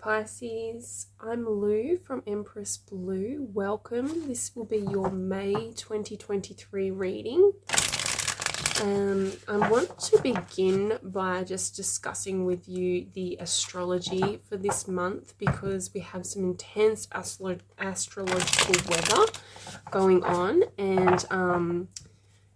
Pisces, I'm Lou from Empress Blue. Welcome. This will be your May 2023 reading. I want to begin by just discussing with you the astrology for this month because we have some intense astrological weather going on, and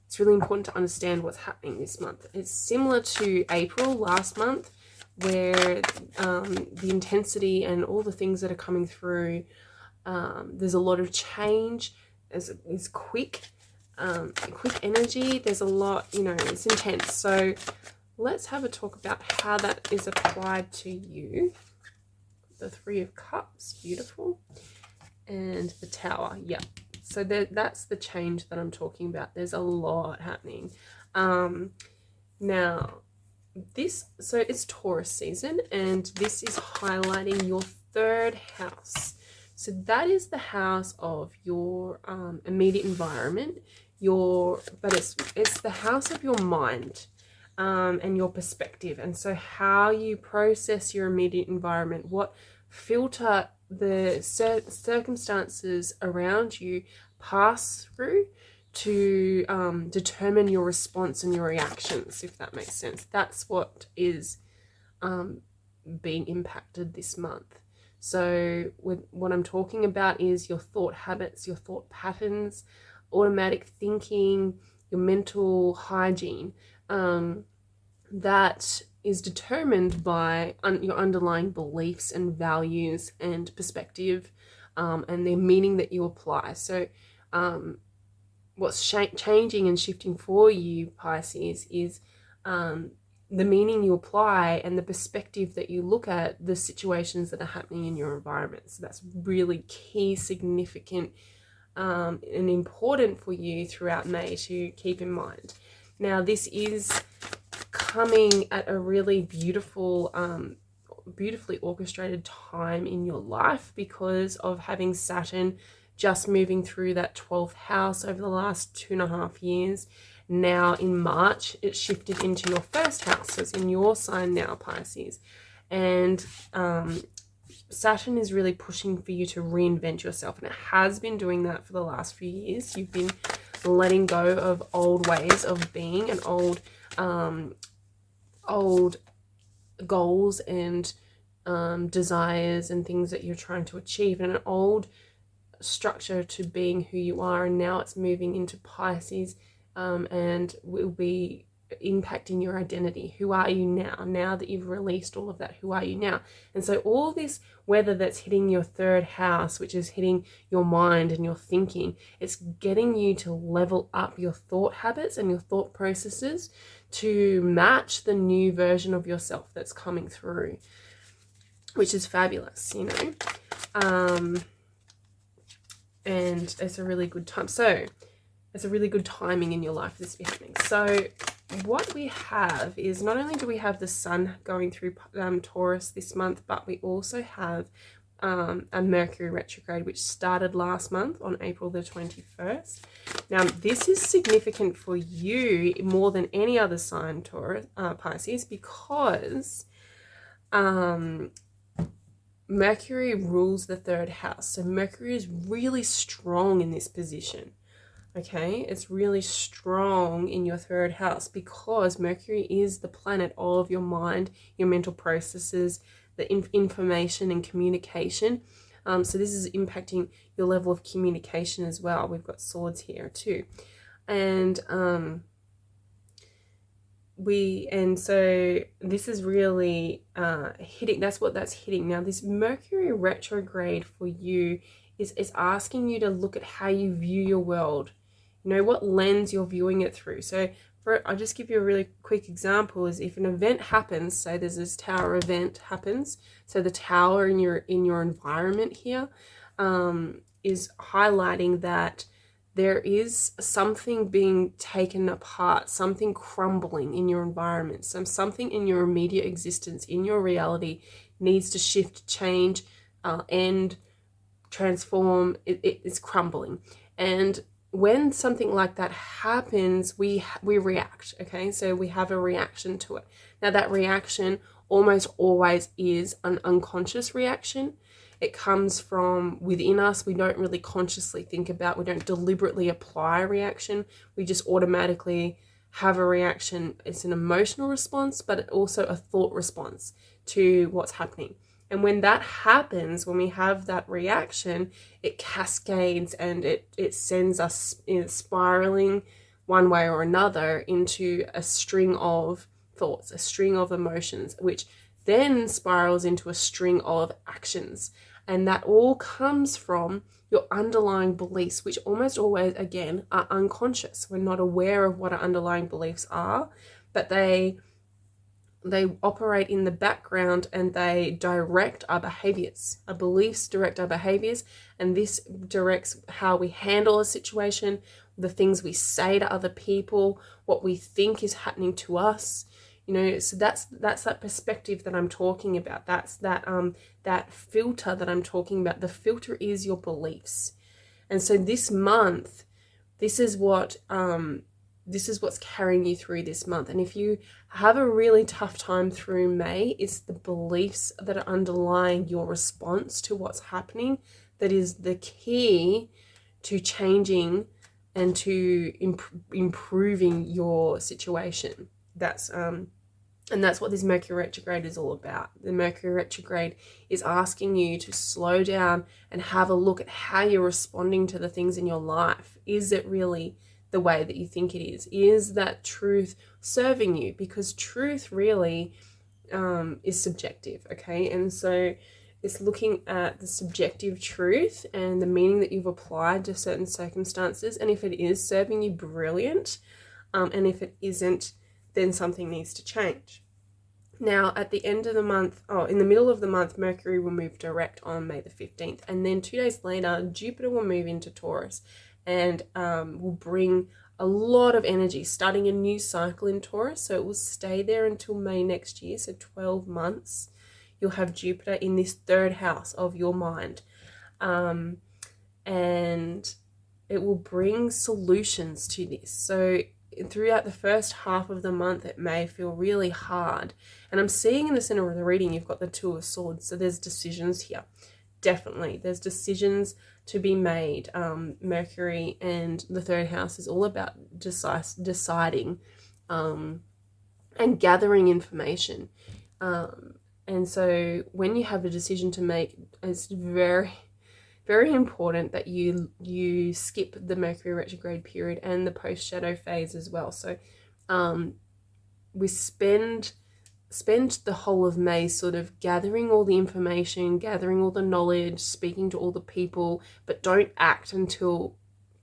it's really important to understand what's happening this month. It's similar to April last month, where the intensity and all the things that are coming through, there's a lot of change. It's quick energy. There's a lot, it's intense. So let's have a talk about how that is applied to you. The Three of Cups, beautiful, and the Tower. Yeah, so that's the change that I'm talking about. There's a lot happening. Now so it's Taurus season, and this is highlighting your third house. So that is the house of your immediate environment, but it's the house of your mind, and your perspective. And so how you process your immediate environment, what filter the circumstances around you pass through to determine your response and your reactions, if that makes sense. That's what is being impacted this month. So what I'm talking about is your thought habits, your thought patterns, automatic thinking, your mental hygiene, that is determined by your underlying beliefs and values and perspective, and the meaning that you apply. So what's changing and shifting for you, Pisces, is the meaning you apply and the perspective that you look at the situations that are happening in your environment. So that's really key, significant, and important for you throughout May to keep in mind. Now, this is coming at a really beautiful, beautifully orchestrated time in your life because of having Saturn just moving through that 12th house over the last 2.5 years. Now in March, it shifted into your first house. So it's in your sign now, Pisces. And Saturn is really pushing for you to reinvent yourself. And it has been doing that for the last few years. You've been letting go of old ways of being and old goals and desires and things that you're trying to achieve, and an old structure to being who you are. And now it's moving into Pisces, and will be impacting your identity. Who are you now that you've released all of that? Who are you now? And so all this weather that's hitting your third house, which is hitting your mind and your thinking, it's getting you to level up your thought habits and your thought processes to match the new version of yourself that's coming through, which is fabulous, and it's a really good time. So it's a really good timing in your life for this to be happening. So what we have is, not only do we have the sun going through Taurus this month, but we also have a Mercury retrograde, which started last month on April the 21st. Now, this is significant for you more than any other sign, Pisces, because Mercury rules the third house. So Mercury is really strong in this position. Okay, it's really strong in your third house because Mercury is the planet of your mind, your mental processes, the information and communication. So this is impacting your level of communication as well. We've got swords here too. And so this is really hitting. That's what that's hitting. Now, this Mercury retrograde for you is asking you to look at how you view your world. What lens you're viewing it through. So I'll just give you a really quick example. Is if an event happens, say there's this tower event happens, so the tower in your environment here is highlighting that there is something being taken apart, something crumbling in your environment. So something in your immediate existence, in your reality, needs to shift, change, and transform. It's crumbling. And when something like that happens, we react. Okay, so we have a reaction to it. Now, that reaction almost always is an unconscious reaction. It comes from within us. We don't really consciously think about, we don't deliberately apply a reaction. We just automatically have a reaction. It's an emotional response, but also a thought response to what's happening. And when that happens, when we have that reaction, it cascades and it sends us spiraling one way or another into a string of thoughts, a string of emotions, which then spirals into a string of actions. And that all comes from your underlying beliefs, which almost always, again, are unconscious. We're not aware of what our underlying beliefs are, but they operate in the background and they direct our behaviors. Our beliefs direct our behaviors, and this directs how we handle a situation, the things we say to other people, what we think is happening to us. So that's that perspective that I'm talking about. That's that filter that I'm talking about. The filter is your beliefs. And so this month, this is what's carrying you through this month. And if you have a really tough time through May, it's the beliefs that are underlying your response to what's happening that is the key to changing and to improving your situation. And that's what this Mercury retrograde is all about. The Mercury retrograde is asking you to slow down and have a look at how you're responding to the things in your life. Is it really the way that you think it is? Is that truth serving you? Because truth really is subjective, okay? And so it's looking at the subjective truth and the meaning that you've applied to certain circumstances. And if it is serving you, brilliant. And if it isn't, then something needs to change. Now, at the end of the month, in the middle of the month, Mercury will move direct on May the 15th. And then 2 days later, Jupiter will move into Taurus and will bring a lot of energy, starting a new cycle in Taurus. So it will stay there until May next year, so 12 months. You'll have Jupiter in this third house of your mind. And it will bring solutions to this. So throughout the first half of the month, it may feel really hard. And I'm seeing in the center of the reading, you've got the Two of Swords. So there's decisions here. Definitely. There's decisions to be made. Mercury and the third house is all about deciding and gathering information. And so when you have a decision to make, it's very, very important that you skip the Mercury retrograde period and the post-shadow phase as well. So we spend the whole of May sort of gathering all the information, gathering all the knowledge, speaking to all the people, but don't act until,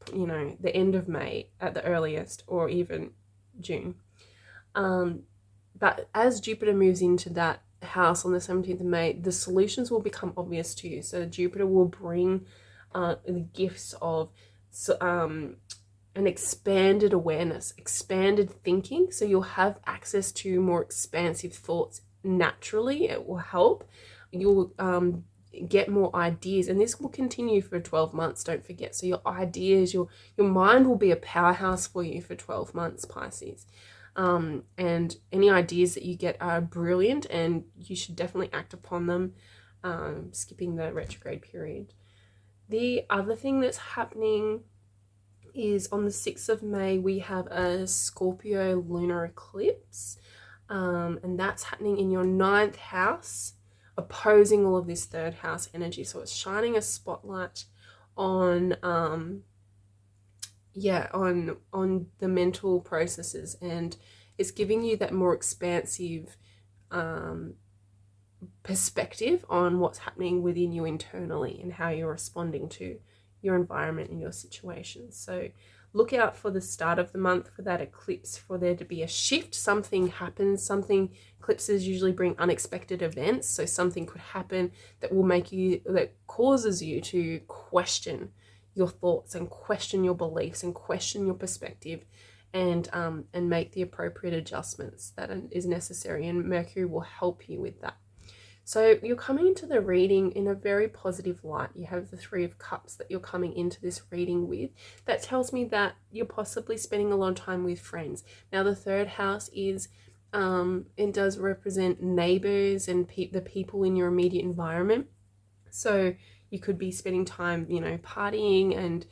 the end of May at the earliest, or even June. But as Jupiter moves into that house on the 17th of May, the solutions will become obvious to you. So Jupiter will bring the gifts of an expanded awareness, expanded thinking. So you'll have access to more expansive thoughts naturally. It will help. You'll get more ideas, and this will continue for 12 months, don't forget. So your ideas, your mind will be a powerhouse for you for 12 months, Pisces. And any ideas that you get are brilliant, and you should definitely act upon them, skipping the retrograde period. The other thing that's happening is on the 6th of May, we have a Scorpio lunar eclipse, and that's happening in your 9th house, opposing all of this third house energy. So it's shining a spotlight on on the mental processes, and it's giving you that more expansive perspective on what's happening within you internally and how you're responding to your environment and your situations. So look out for the start of the month for that eclipse, for there to be a shift. Something happens. Eclipses usually bring unexpected events, so something could happen that causes you to question your thoughts and question your beliefs and question your perspective, and make the appropriate adjustments that is necessary, and Mercury will help you with that. So you're coming into the reading in a very positive light. You have the Three of Cups that you're coming into this reading with. That tells me that you're possibly spending a lot of time with friends. Now the third house is It does represent neighbors and the people in your immediate environment. So you could be spending time, you know, partying and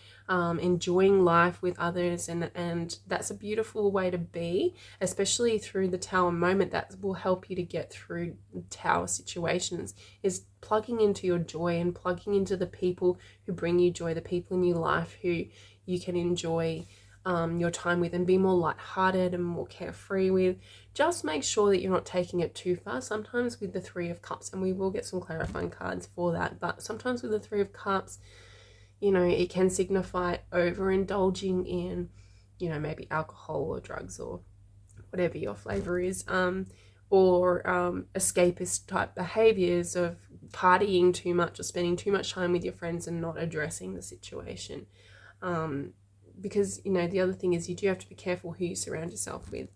enjoying life with others, and that's a beautiful way to be, especially through the Tower moment. That will help you to get through Tower situations, is plugging into your joy and plugging into the people who bring you joy, the people in your life who you can enjoy your time with and be more lighthearted and more carefree with. Just make sure that you're not taking it too far. Sometimes with the Three of Cups, and we will get some clarifying cards for that, but sometimes with the Three of Cups, you know, it can signify overindulging in, you know, maybe alcohol or drugs or whatever your flavor is, or escapist type behaviors of partying too much or spending too much time with your friends and not addressing the situation. Because, you know, the other thing is you do have to be careful who you surround yourself with.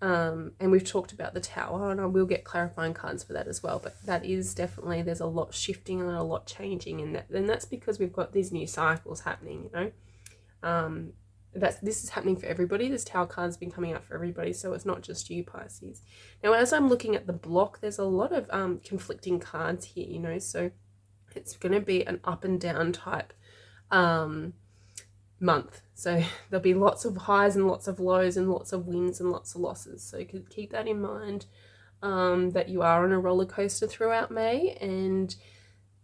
And we've talked about the Tower, and I will get clarifying cards for that as well. But that is definitely, there's a lot shifting and a lot changing in that. And that's because we've got these new cycles happening, you know. This is happening for everybody. This Tower card's been coming out for everybody, so it's not just you, Pisces. Now, as I'm looking at the block, there's a lot of conflicting cards here, you know. So it's going to be an up and down type month. So there'll be lots of highs and lots of lows and lots of wins and lots of losses. So you could keep that in mind, that you are on a roller coaster throughout May, and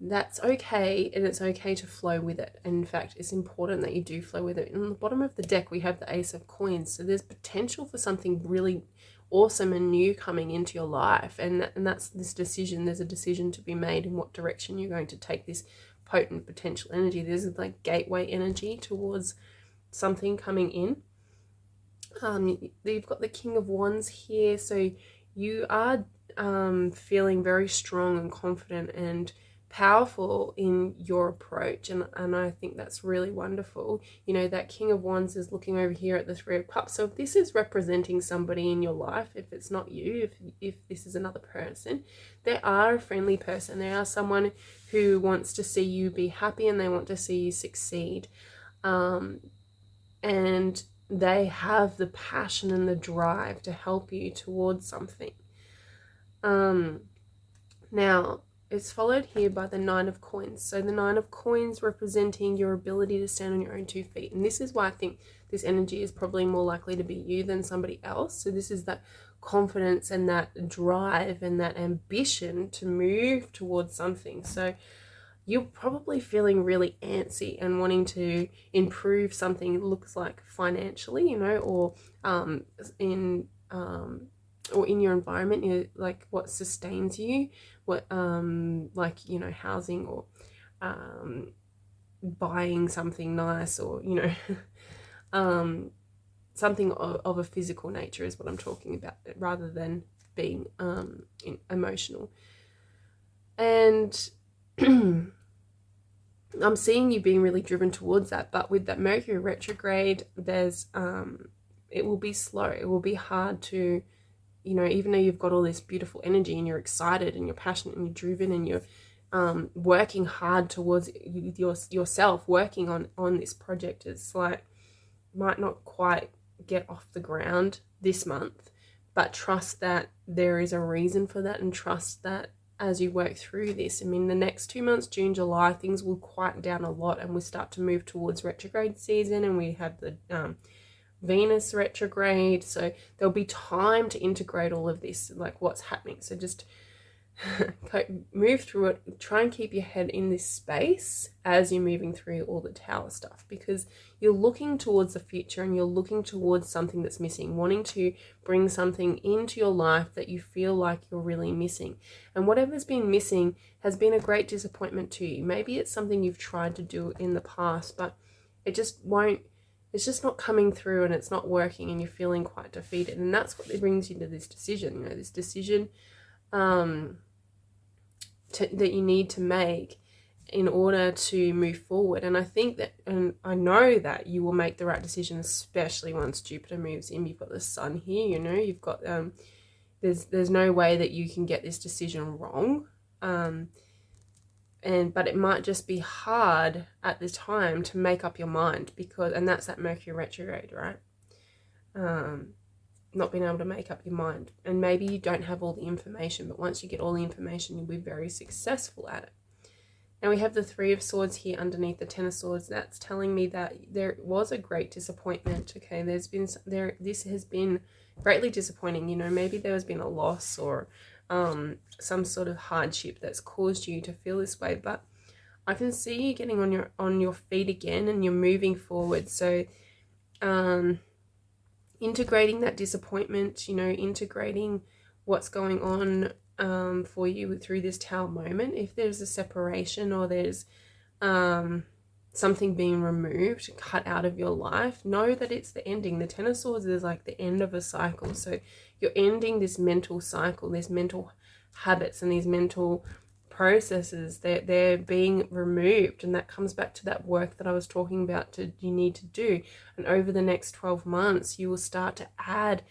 that's okay, and it's okay to flow with it. And in fact, it's important that you do flow with it. On the bottom of the deck, we have the Ace of Coins. So there's potential for something really awesome and new coming into your life, and that's this decision. There's a decision to be made in what direction you're going to take this potent potential energy. There's like gateway energy towards something coming in. You've got the King of Wands here, so you are feeling very strong and confident and powerful in your approach, and I think that's really wonderful. You know, that King of Wands is looking over here at the Three of Cups. So if this is representing somebody in your life, if it's not you, if this is another person, they are a friendly person. They are someone who wants to see you be happy and they want to see you succeed, and they have the passion and the drive to help you towards something. Now it's followed here by the Nine of Coins. So the Nine of Coins representing your ability to stand on your own 2 feet. And this is why I think this energy is probably more likely to be you than somebody else. So this is that confidence and that drive and that ambition to move towards something. So you're probably feeling really antsy and wanting to improve something, it looks like financially, you know, or in your environment, you know, like what sustains you, what like, you know, housing or buying something nice, or, you know, something of a physical nature is what I'm talking about, rather than being emotional. And I'm seeing you being really driven towards that, but with that Mercury retrograde, there's it will be slow. It will be hard to, you know, even though you've got all this beautiful energy and you're excited and you're passionate and you're driven and you're working hard towards yourself, working on this project, it's like might not quite get off the ground this month, but trust that there is a reason for that, and trust that as you work through this, I mean, the next 2 months, June, July, things will quiet down a lot and we start to move towards retrograde season, and we have the Venus retrograde. So there'll be time to integrate all of this, like what's happening. So just move through it. Try and keep your head in this space as you're moving through all the Tower stuff, because you're looking towards the future and you're looking towards something that's missing, wanting to bring something into your life that you feel like you're really missing. And whatever's been missing has been a great disappointment to you. Maybe it's something you've tried to do in the past, but it just won't, it's just not coming through and it's not working, and you're feeling quite defeated. And that's what brings you to this decision, you know, this decision that you need to make in order to move forward. And I think that, and I know that you will make the right decision, especially once Jupiter moves in. You've got the Sun here, you know, you've got there's no way that you can get this decision wrong, but it might just be hard at the time to make up your mind, because, and that's that Mercury retrograde, right? not being able to make up your mind. And maybe you don't have all the information, but once you get all the information, you'll be very successful at it. Now we have the Three of Swords here underneath the Ten of Swords. That's telling me that there was a great disappointment. Okay, this has been greatly disappointing. You know, maybe there has been a loss or some sort of hardship that's caused you to feel this way. But I can see you getting on your feet again, and you're moving forward. So integrating that disappointment, you know, integrating what's going on for you through this Tower moment. If there's a separation or there's something being removed, cut out of your life, know that it's the ending. The Ten of Swords is like the end of a cycle. So you're ending this mental cycle, these mental habits and these mental processes. They're being removed, and that comes back to that work that I was talking about you need to do. And over the next 12 months, you will start to add,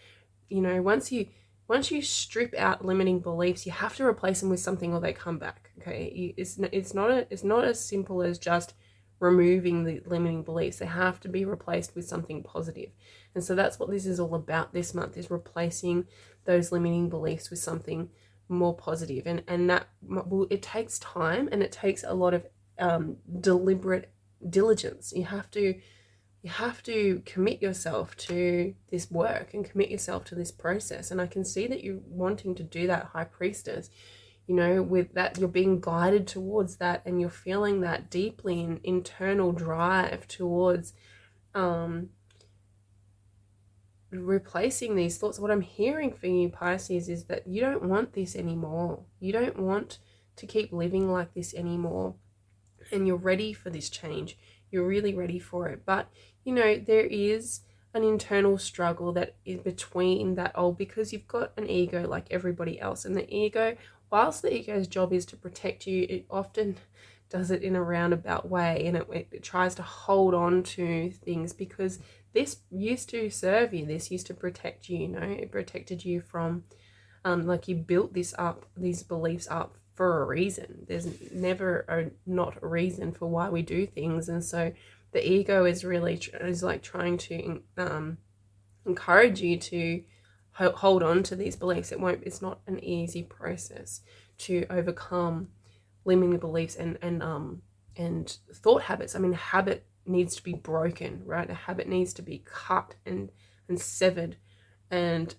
you know, once you strip out limiting beliefs, you have to replace them with something or they come back. Okay, it's not as simple as just removing the limiting beliefs. They have to be replaced with something positive. And so that's what this is all about this month, is replacing those limiting beliefs with something more positive. And that, well, it takes time, and it takes a lot of deliberate diligence. You have to commit yourself to this work and commit yourself to this process. And I can see that you're wanting to do that, High Priestess. You know, with that, you're being guided towards that, and you're feeling that deeply in internal drive towards replacing these thoughts. What I'm hearing for you, Pisces, is that you don't want this anymore. You don't want to keep living like this anymore. And you're ready for this change. You're really ready for it. But, you know, there is an internal struggle that is between that because you've got an ego like everybody else. And the ego, whilst the ego's job is to protect you, it often does it in a roundabout way, and it tries to hold on to things because this used to serve you. This used to protect you, you know. It protected you from, like, you built these beliefs up for a reason. There's never not a reason for why we do things. And so the ego is really like trying to encourage you to hold on to these beliefs. It's not an easy process to overcome limiting beliefs and thought habits. I mean, a habit needs to be broken, right? A habit needs to be cut and severed and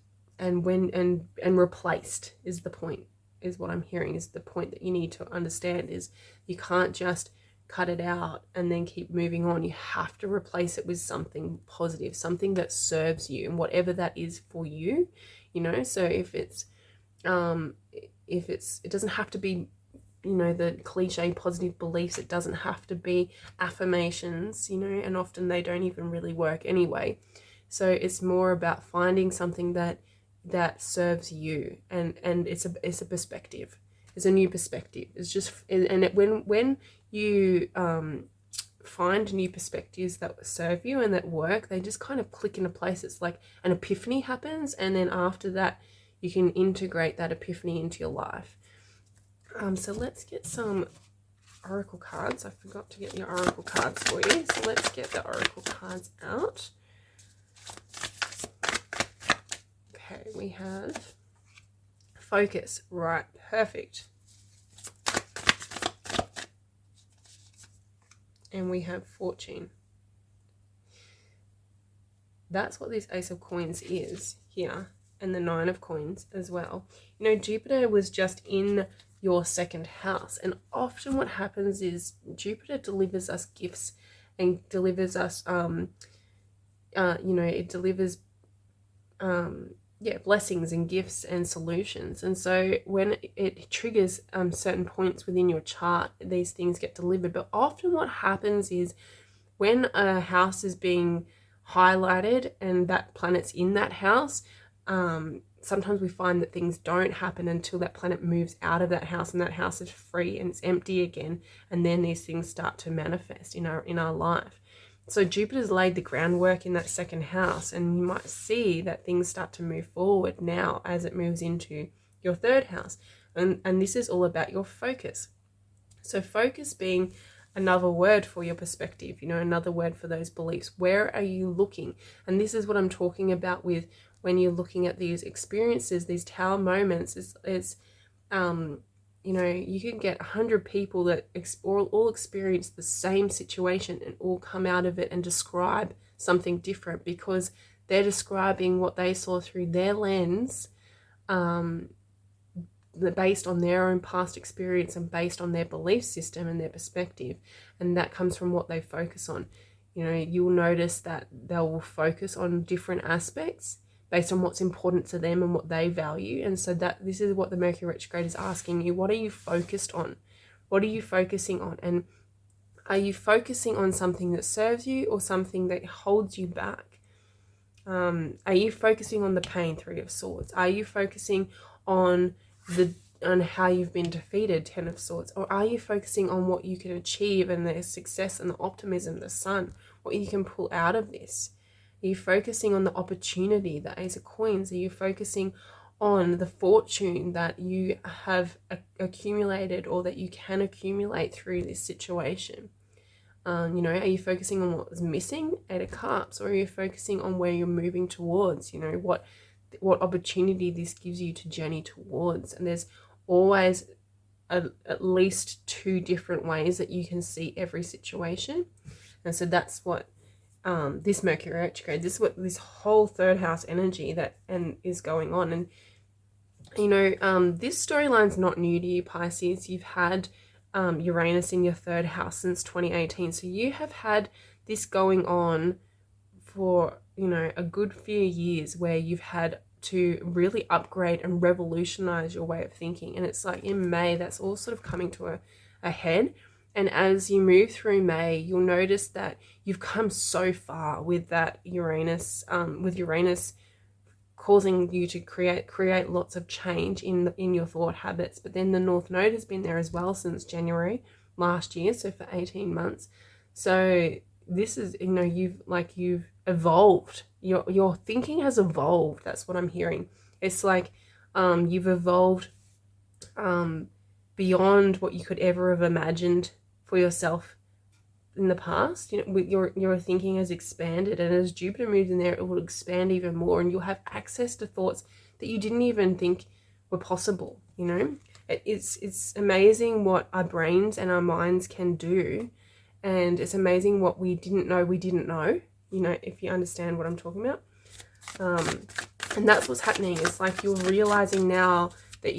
replaced is the point, is what I'm hearing, is the point that you need to understand. Is you can't just cut it out and then keep moving on. You have to replace it with something positive, something that serves you, and whatever that is for you, you know. So if it doesn't have to be, you know, the cliche positive beliefs. It doesn't have to be affirmations, you know, and often they don't even really work anyway. So it's more about finding something that serves you, and it's a perspective. It's a new perspective. It's just, when you find new perspectives that serve you and that work, they just kind of click into place. It's like an epiphany happens, and then after that, you can integrate that epiphany into your life. So let's get some oracle cards. I forgot to get your oracle cards for you. So let's get the oracle cards out. Okay, we have focus. Right, perfect. And we have fortune. That's what this Ace of Coins is here. And the Nine of Coins as well. You know, Jupiter was just in your second house, and often what happens is Jupiter delivers us gifts and delivers us you know, it delivers blessings and gifts and solutions. And so when it triggers certain points within your chart, these things get delivered. But often what happens is when a house is being highlighted and that planet's in that house, sometimes we find that things don't happen until that planet moves out of that house, and that house is free and it's empty again, and then these things start to manifest in our life. So Jupiter's laid the groundwork in that second house, and you might see that things start to move forward now as it moves into your third house. And this is all about your focus. So focus being another word for your perspective, you know, another word for those beliefs. Where are you looking? And this is what I'm talking about with when you're looking at these experiences, these tower moments, it's you know, you can get 100 people that all experience the same situation and all come out of it and describe something different, because they're describing what they saw through their lens, based on their own past experience and based on their belief system and their perspective. And that comes from what they focus on. You know, you'll notice that they will focus on different aspects based on what's important to them and what they value. And so that this is what the Mercury retrograde is asking you. What are you focused on? What are you focusing on? And are you focusing on something that serves you or something that holds you back? Are you focusing on the pain, Three of Swords? Are you focusing on how you've been defeated, Ten of Swords? Or are you focusing on what you can achieve and the success and the optimism, the sun, what you can pull out of this? Are you focusing on the opportunity, the Ace of Coins? Are you focusing on the fortune that you have accumulated or that you can accumulate through this situation? You know, are you focusing on what was missing, Eight of Cups? Or are you focusing on where you're moving towards? You know, what opportunity this gives you to journey towards? And there's always at least two different ways that you can see every situation. And so that's what this Mercury retrograde, this is what this whole third house energy is going on. And you know, this storyline's not new to you, Pisces. You've had Uranus in your third house since 2018, so you have had this going on for, you know, a good few years, where you've had to really upgrade and revolutionize your way of thinking. And it's like in May, that's all sort of coming to a head. And as you move through May, you'll notice that you've come so far with that Uranus, causing you to create lots of change in your thought habits. But then the North Node has been there as well since January last year, so for 18 months. So this is, you know, you've evolved. Your thinking has evolved. That's what I'm hearing. It's like you've evolved beyond what you could ever have imagined for yourself in the past. You know, your thinking has expanded, and as Jupiter moves in there, it will expand even more, and you'll have access to thoughts that you didn't even think were possible. You know, it's amazing what our brains and our minds can do, and it's amazing what we didn't know. You know, if you understand what I'm talking about. And that's what's happening. It's like you're realizing now that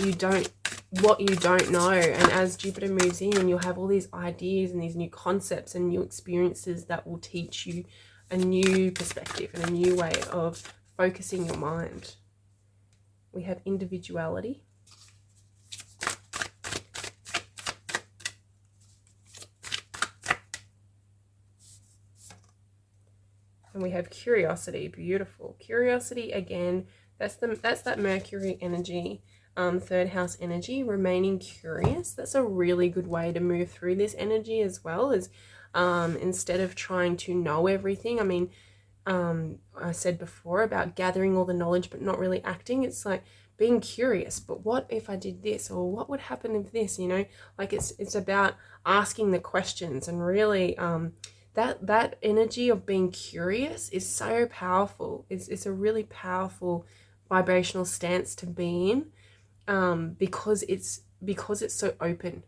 what you don't know. And as Jupiter moves in, you'll have all these ideas and these new concepts and new experiences that will teach you a new perspective and a new way of focusing your mind. We have individuality. And we have curiosity. Beautiful. Curiosity, again, that's that Mercury energy, third house energy, remaining curious. That's a really good way to move through this energy as well, as instead of trying to know everything. I mean, I said before about gathering all the knowledge but not really acting. It's like being curious, but what if I did this, or what would happen if this? You know, like it's about asking the questions, and really that energy of being curious is so powerful. It's a really powerful vibrational stance to be in, because it's so open.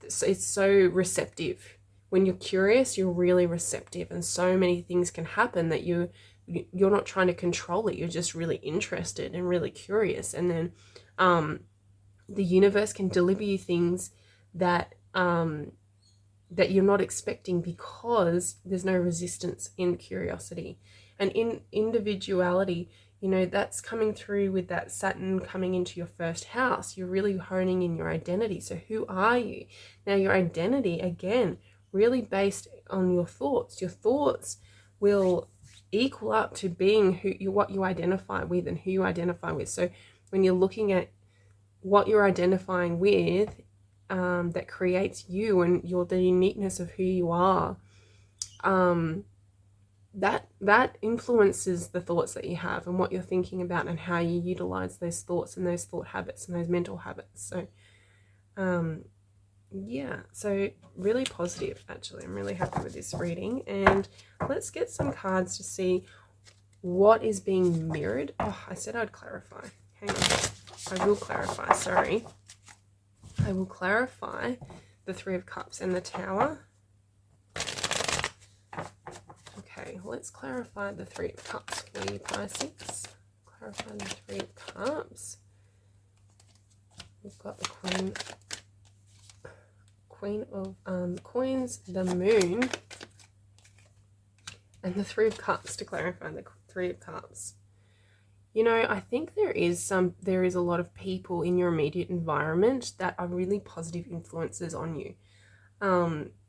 It's so receptive. When you're curious, you're really receptive, and so many things can happen that you're not trying to control it. You're just really interested and really curious, and then the universe can deliver you things that that you're not expecting, because there's no resistance in curiosity. And in individuality, you know, that's coming through with that Saturn coming into your first house. You're really honing in your identity. So who are you? Now your identity, again, really based on your thoughts. Your thoughts will equal up to being what you identify with and who you identify with. So when you're looking at what you're identifying with, that creates you and the uniqueness of who you are, that influences the thoughts that you have and what you're thinking about and how you utilize those thoughts and those thought habits and those mental habits. So yeah, so really positive, actually. I'm really happy with this reading, and let's get some cards to see what is being mirrored. Oh, I said I'd clarify. Hang on. I will clarify, sorry. I will clarify the Three of Cups and the Tower. Okay, let's clarify the Three of Cups for you, Pisces. Clarify the Three of Cups. We've got the Queen of Coins, the Moon, and the Three of Cups to clarify the Three of Cups. You know, I think there is a lot of people in your immediate environment that are really positive influences on you,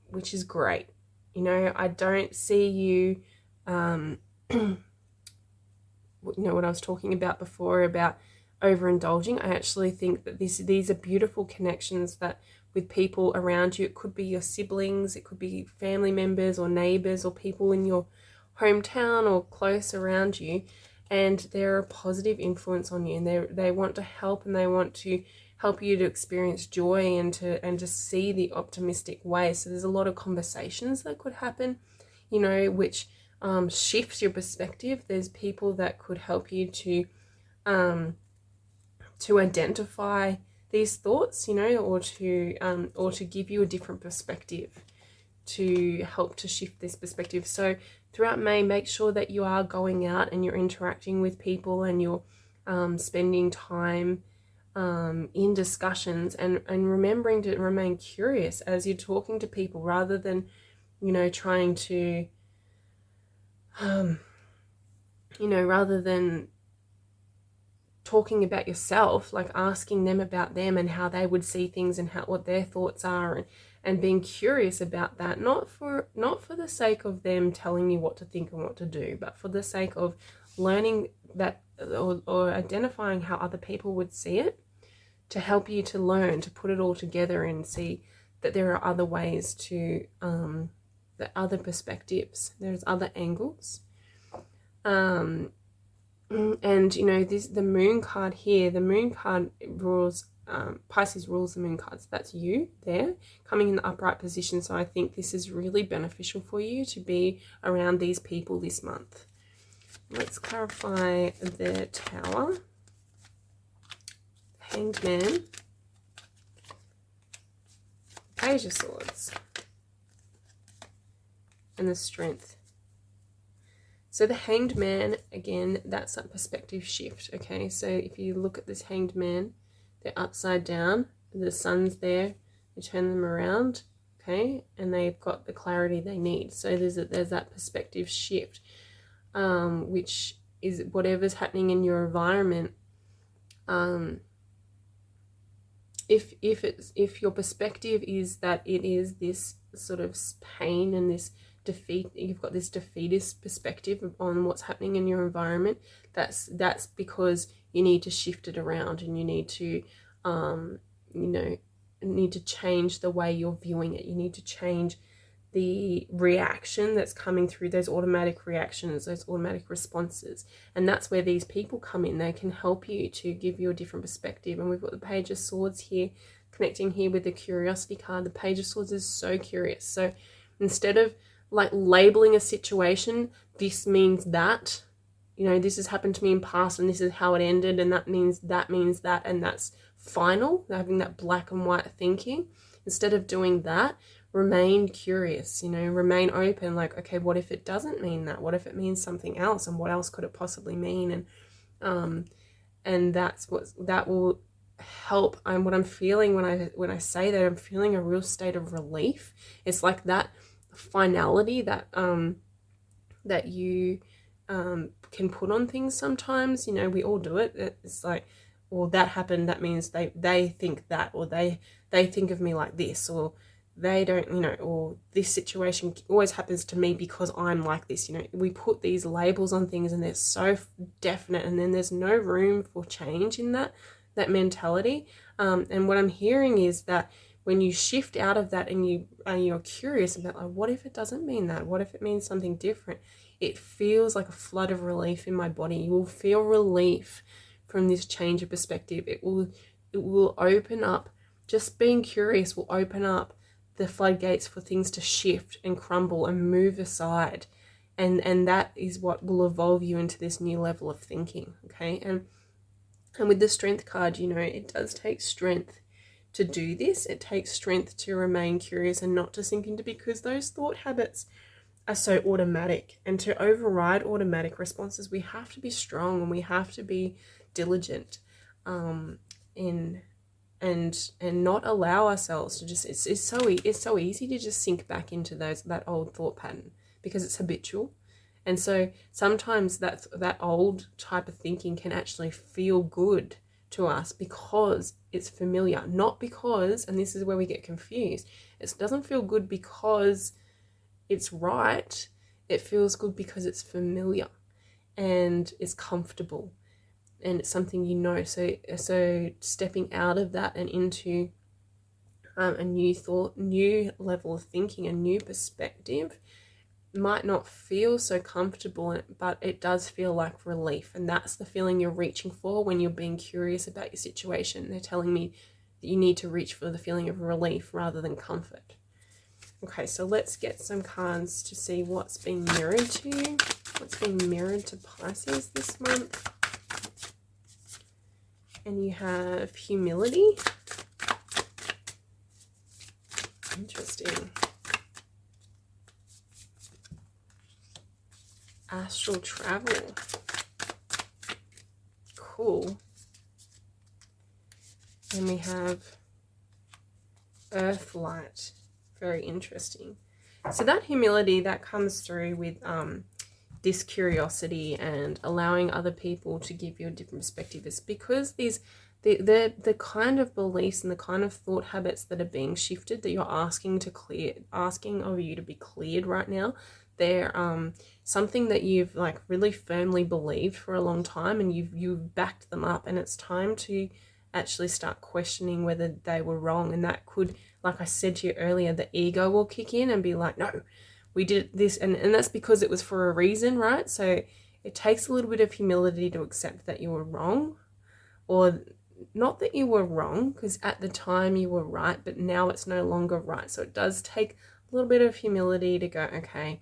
which is great. You know, I don't see you, you know what I was talking about before about overindulging. I actually think that these are beautiful connections that with people around you. It could be your siblings, it could be family members or neighbors or people in your hometown or close around you, and they're a positive influence on you, and they want to help, and they want to help you to experience joy and to see the optimistic way. So there's a lot of conversations that could happen, you know, which shifts your perspective. There's people that could help you to identify these thoughts, you know, or to give you a different perspective, to help to shift this perspective. So throughout May, make sure that you are going out and you're interacting with people, and you're spending time in discussions, and remembering to remain curious as you're talking to people, rather than, you know, trying to, you know, rather than talking about yourself, like asking them about them and how they would see things and what their thoughts are, and being curious about that, not for the sake of them telling you what to think and what to do, but for the sake of learning that, or identifying how other people would see it, to help you to learn, to put it all together and see that there are other ways to, the other perspectives, there's other angles. And, you know, the Moon card here, the Moon card rules, Pisces rules the Moon cards. That's you there, coming in the upright position. So I think this is really beneficial for you to be around these people this month. Let's clarify the Tower, Hanged Man, Page of Swords, and the Strength. So the Hanged Man, again, that's a perspective shift, okay? So if you look at this Hanged Man, they're upside down, the sun's there, you turn them around, okay? And they've got the clarity they need. So there's that perspective shift, which is whatever's happening in your environment. If your perspective is that it is this sort of pain and this defeat, you've got this defeatist perspective on what's happening in your environment, that's because you need to shift it around, and you need to change the way you're viewing it. You need to change the reaction that's coming through, those automatic reactions, those automatic responses. And that's where these people come in. They can help you to give you a different perspective. And we've got the Page of Swords here, connecting here with the Curiosity card. The Page of Swords is so curious. So instead of like labeling a situation, this means that, you know, this has happened to me in past and this is how it ended, and that means that, and that's final, having that black and white thinking. Instead of doing that, remain curious, you know, remain open, like, okay, what if it doesn't mean that? What if it means something else? And what else could it possibly mean? And that will help. And what I'm feeling when I say that, I'm feeling a real state of relief. It's like that finality that that you can put on things sometimes, you know, we all do it. It's like, well, that happened, that means they think that, or they think of me like this, or they don't, you know, or this situation always happens to me because I'm like this. You know, we put these labels on things and they're so definite, and then there's no room for change in that mentality. And what I'm hearing is that when you shift out of that and you're curious about, like, what if it doesn't mean that? What if it means something different? It feels like a flood of relief in my body. You will feel relief from this change of perspective. It will open up. Just being curious will open up the floodgates for things to shift and crumble and move aside. And that is what will evolve you into this new level of thinking. Okay. And with the strength card, you know, it does take strength to do this. It takes strength to remain curious and not to sink into, because those thought habits are so automatic, and to override automatic responses, we have to be strong and we have to be diligent, in and not allow ourselves to just, it's so easy to just sink back into that old thought pattern because it's habitual. And so sometimes that old type of thinking can actually feel good to us because it's familiar, not because, and this is where we get confused, it doesn't feel good because it's right. It feels good because it's familiar and it's comfortable and it's something you know. So stepping out of that and into a new thought, new level of thinking, a new perspective might not feel so comfortable, but it does feel like relief. And that's the feeling you're reaching for when you're being curious about your situation. They're telling me that you need to reach for the feeling of relief rather than comfort. Okay, so let's get some cards to see what's being mirrored to you. What's being mirrored to Pisces this month. And you have humility. Interesting. Astral travel. Cool. And we have earth light. Very interesting. So that humility that comes through with this curiosity and allowing other people to give you a different perspective is because the kind of beliefs and the kind of thought habits that are being shifted, that you're asking of you to be cleared right now, they're something that you've like really firmly believed for a long time, and you've backed them up, and it's time to actually start questioning whether they were wrong. And that could, like I said to you earlier, the ego will kick in and be like, no, we did this, and that's because it was for a reason, right? So it takes a little bit of humility to accept that you were wrong, or not that you were wrong, because at the time you were right, but now it's no longer right. So it does take a little bit of humility to go, okay,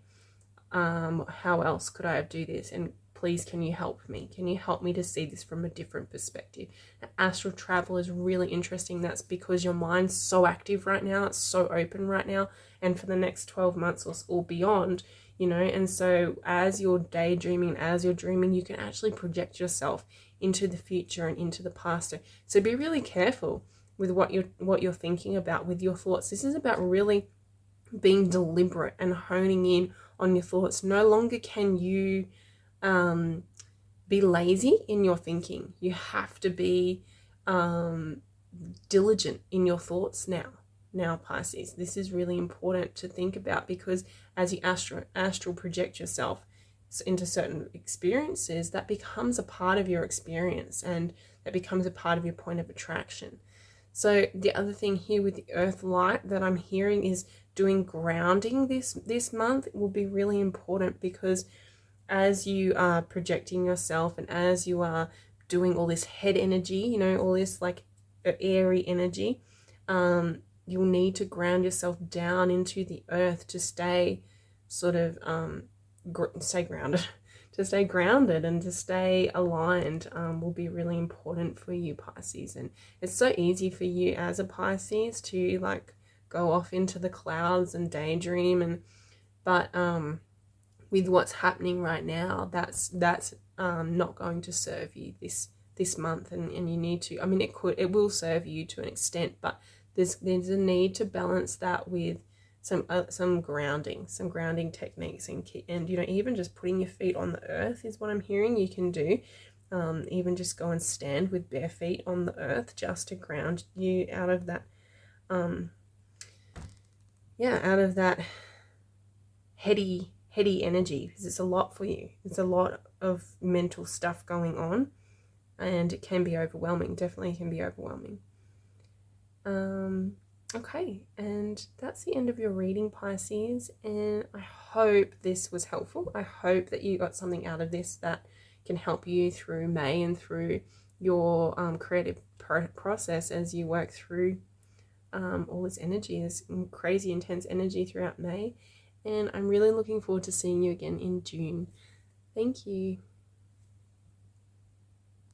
how else could I do this? And please, can you help me? Can you help me to see this from a different perspective? Now, astral travel is really interesting. That's because your mind's so active right now. It's so open right now. And for the next 12 months or beyond, you know, and so as you're daydreaming, as you're dreaming, you can actually project yourself into the future and into the past. So be really careful with what you're thinking about with your thoughts. This is about really being deliberate and honing in on your thoughts. No longer can you be lazy in your thinking. You have to be diligent in your thoughts now, Pisces. This is really important to think about, because as you astral project yourself into certain experiences, that becomes a part of your experience, and that becomes a part of your point of attraction. So the other thing here with the earth light that I'm hearing is doing grounding this month will be really important, because as you are projecting yourself and as you are doing all this head energy, you know, all this like airy energy, you'll need to ground yourself down into the earth to stay sort of stay grounded to stay grounded and to stay aligned, will be really important for you, Pisces. And it's so easy for you as a Pisces to like go off into the clouds and daydream, but with what's happening right now, that's not going to serve you this month, and you need to, I mean, it will serve you to an extent, but there's a need to balance that with some grounding techniques, and you know, even just putting your feet on the earth is what I'm hearing you can do. Even just go and stand with bare feet on the earth just to ground you out of that out of that heady energy, because it's a lot for you. It's a lot of mental stuff going on, and it can be overwhelming. Definitely can be overwhelming. Okay, and that's the end of your reading, Pisces, and I hope this was helpful. I hope that you got something out of this that can help you through May and through your creative process as you work through all this energy, this crazy intense energy throughout May. and I'm really looking forward to seeing you again in June. Thank you.